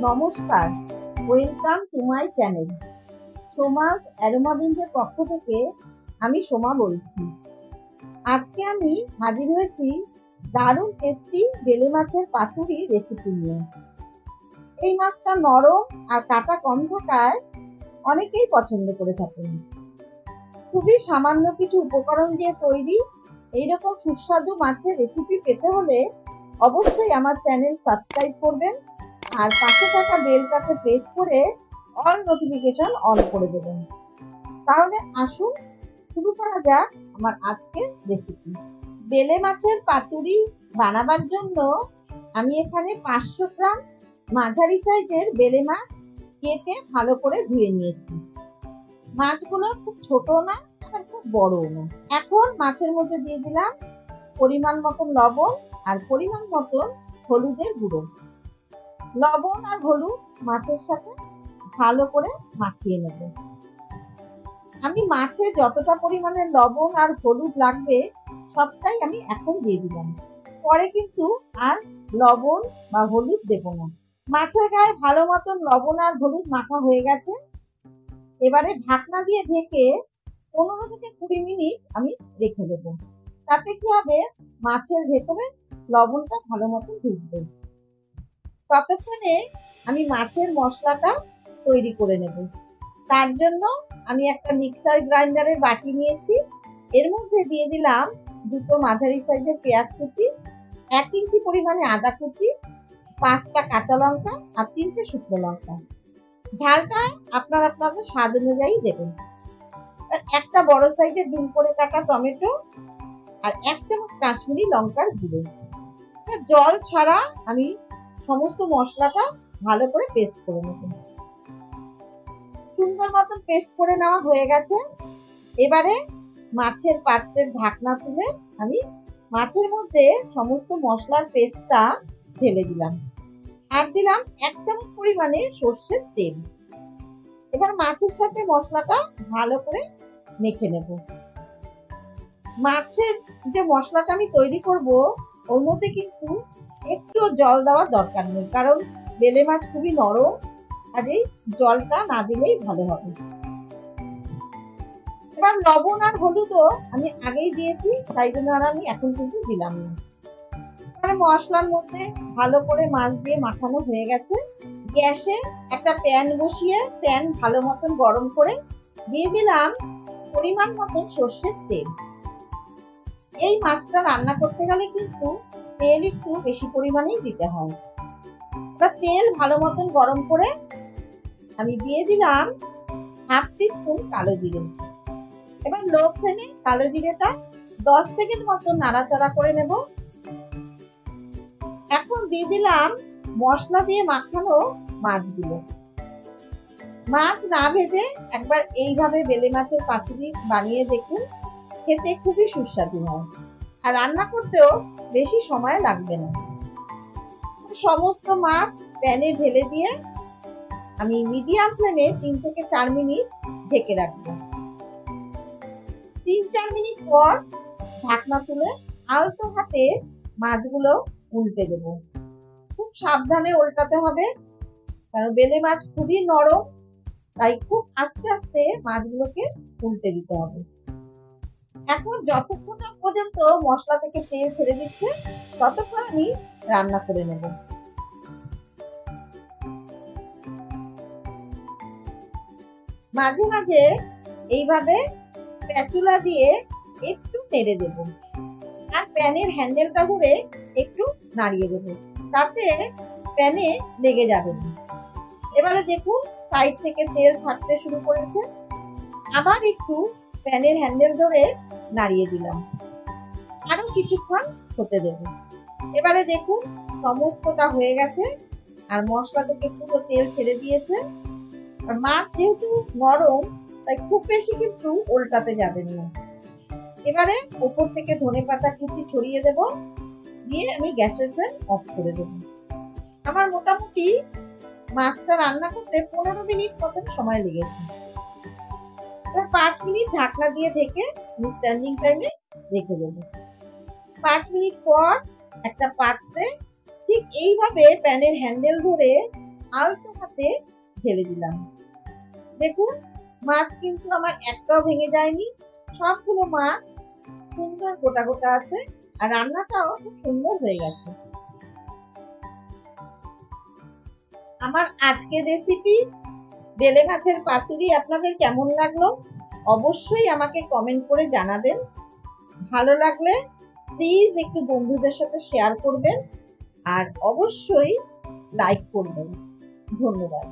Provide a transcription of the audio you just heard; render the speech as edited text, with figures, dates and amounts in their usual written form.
নমস্কার, welcome to my channel. Soma's aroma বিনসের পক্ষ থেকে আমি সোমা বলছি। আজকে আমি হাজির হয়েছি দারুণ টেস্টি বেলে মাছের পাতুরি রেসিপি নিয়ে। এই মাছটা নরম আর কাটা কম থাকায় অনেকেই পছন্দ করে থাকেন। খুবই সামান্য কিছু উপকরণ দিয়ে তৈরি এইরকম সুস্বাদু মাছের রেসিপি পেতে হলে অবশ্যই আমার চ্যানেল সাবস্ক্রাইব করবেন আর পাশে থাকা বেলটাকে প্রেস করে অল নোটিফিকেশন অন করে দেবেন। তাহলে আসুন শুরু করা যাক আমার আজকের রেসিপি। বেলে মাছের পাতুরি বানাবার জন্য আমি এখানে 500 গ্রাম মাঝারি সাইজের বেলে মাছ কেটে ভালো করে ধুয়ে নিয়েছি। মাছগুলো খুব ছোট না আর খুব বড়ও না। এখন মাছের মধ্যে দিয়ে দিলাম পরিমাণ মতন লবণ আর পরিমাণ মতন হলুদের গুঁড়ো। লবণ আর হলুদ মাছের সাথে ভালো করে মাখিয়ে নেব। আমি মাছে যতটা পরিমাণে লবণ আর হলুদ লাগবে সবটাই আমি এখন দিয়ে দিলাম, পরে কিন্তু আর লবণ বা হলুদ দেব না। মাছের গায়ে ভালো মতন লবণ আর হলুদ মাখা হয়ে গেছে। এবারে ঢাকনা দিয়ে ঢেকে 15 থেকে 20 মিনিট আমি রেখে দেব। তাতে কি হবে, মাছের ভেতরে লবণটা ভালো মতন ঢুকবে। ততক্ষণে আমি মাছের মশলাটা তৈরি করে নেব। তার জন্য আমি একটা মিক্সার গ্রাইন্ডারের বাটি নিয়েছি। এর মধ্যে দিয়ে দিলাম 2টো মাঝারি সাইজের পেঁয়াজ কুচি, 1 ইঞ্চি পরিমাণে আদা কুচি, 5টা কাঁচা লঙ্কা আর 3টে শুকনো লঙ্কা। ঝালটা আপনাদের স্বাদ অনুযায়ী দেবেন। একটা বড় সাইজের ডিম করে কাটা টমেটো আর 1 চামচ কাশ্মীরি লঙ্কার গুঁড়ো। জল ছাড়া আমি সমস্ত মশলাটা ভালো করে পেস্ট করে নেব। সুন্দর মতন পেস্ট করে নেওয়া হয়ে গেছে। এবারে মাছের পাত্রের ঢাকনা তুলে আমি মাছের মধ্যে সমস্ত মশলার পেস্টটা ঢেলে দিলাম আর দিলাম 1 চামচ পরিমাণে সর্ষের তেল। এবার মাছের সাথে মশলাটা ভালো করে মেখে নেব। মাছের যে মশলাটা আমি তৈরি করব ওর মধ্যে কিন্তু একটু জল দেওয়ার দরকার নেই, কারণ বেলে মাছ খুবই নরম আর এই জলটা না দিলেই ভালো হবে। এবার লবণ আর হলুদও আমি আগেই দিয়েছি, তাই জন্য আর আমি এখন কিন্তু দিলাম না। এবার মশলার মধ্যে ভালো করে মাছ দিয়ে মাখানো হয়ে গেছে। গ্যাসে একটা প্যান বসিয়ে প্যান ভালো মতন গরম করে দিয়ে দিলাম পরিমাণ মতন সর্ষের তেল। এই মাছটা রান্না করতে গেলে কিন্তু তেল একটু বেশি পরিমাণেই দিতে হয়। এবার তেল ভালো মতন গরম করে আমি দিয়ে দিলাম 1/2 টিস্পুন কালো জিরে। এবার লো ফ্লেমে কালো জিরেটা 10 সেকেন্ড মতন নাড়াচাড়া করে নেব। এখন দিয়ে দিলাম মশলা দিয়ে মাখানো মাছগুলো। মাছ না ভেজে একবার এইভাবে বেলে মাছের পাতুরি বানিয়ে দেখুন, খেতে খুবই সুস্বাদু হয় আর রান্না করতেও বেশি সময় লাগবে না। সমস্ত মাছ প্যানে ঢেলে দিয়ে আমি মিডিয়াম ফ্লেমে 3 থেকে 4 মিনিট ঢেকে রাখবো। 3-4 মিনিট পর ঢাকনা তুলে আলতো হাতে মাছগুলো উল্টে দেব। খুব সাবধানে উল্টাতে হবে, কারণ বেলে মাছ খুবই নরম, তাই খুব আস্তে আস্তে মাছগুলোকে উল্টে দিতে হবে। এখন যতক্ষণ পর্যন্ত মশলা থেকে তেল ছেড়ে দিচ্ছে ততক্ষণ আমি রান্না করে নেব। মাঝে মাঝে এইভাবে স্প্যাচুলা দিয়ে একটু নেড়ে দেব আর প্যানের হ্যান্ডেলটা ধরে একটু নাড়িয়ে দেব, তাতে প্যানে লেগে যাবে না। এবারে দেখুন সাইড থেকে তেল ছাড়তে শুরু করেছে। আবার একটু প্যানের হ্যান্ডেল ধরে নাড়িয়ে দিলাম, আরো কিছুক্ষণ হতে দেব। এবারে দেখুন সমস্তটা হয়ে গেছে আর মশলা থেকে পুরো তেল ছেড়ে দিয়েছে। আর মাছ যেহেতু নরম তাই খুব বেশি কিন্তু উল্টাতে যাবেন না। এবারে উপর থেকে ধনেপাতা কুচি ছড়িয়ে দেব, দিয়ে আমি গ্যাসের ফ্লেম অফ করে দেব। আমার মোটামুটি মাছটা রান্না করতে 15 মিনিট মতন সময় লেগেছে। 5 মিনিট ঢাকনা দিয়ে ঢেকে আমি স্ট্যান্ডিং টাইমে রেখে দেব। 5 মিনিট পর একটা পাত্রে ঠিক এইভাবে প্যানের হ্যান্ডেল ধরে আলতো হাতে ঢেলে দিলাম। দেখুন, মাছ কিন্তু আমার একটাও ভেঙে যায়নি, সবগুলো মাছ সুন্দর গোটা গোটা আছে, আর রান্নাটাও খুব সুন্দর হয়ে গেছে। আমার আজকের রেসিপি বেলে মাছের পাতুরি আপনাদের কেমন লাগলো অবশ্যই আমাকে কমেন্ট করে জানাবেন। ভালো লাগলে প্লিজ একটু বন্ধুদের সাথে শেয়ার করবেন, আর অবশ্যই লাইক করবেন। ধন্যবাদ।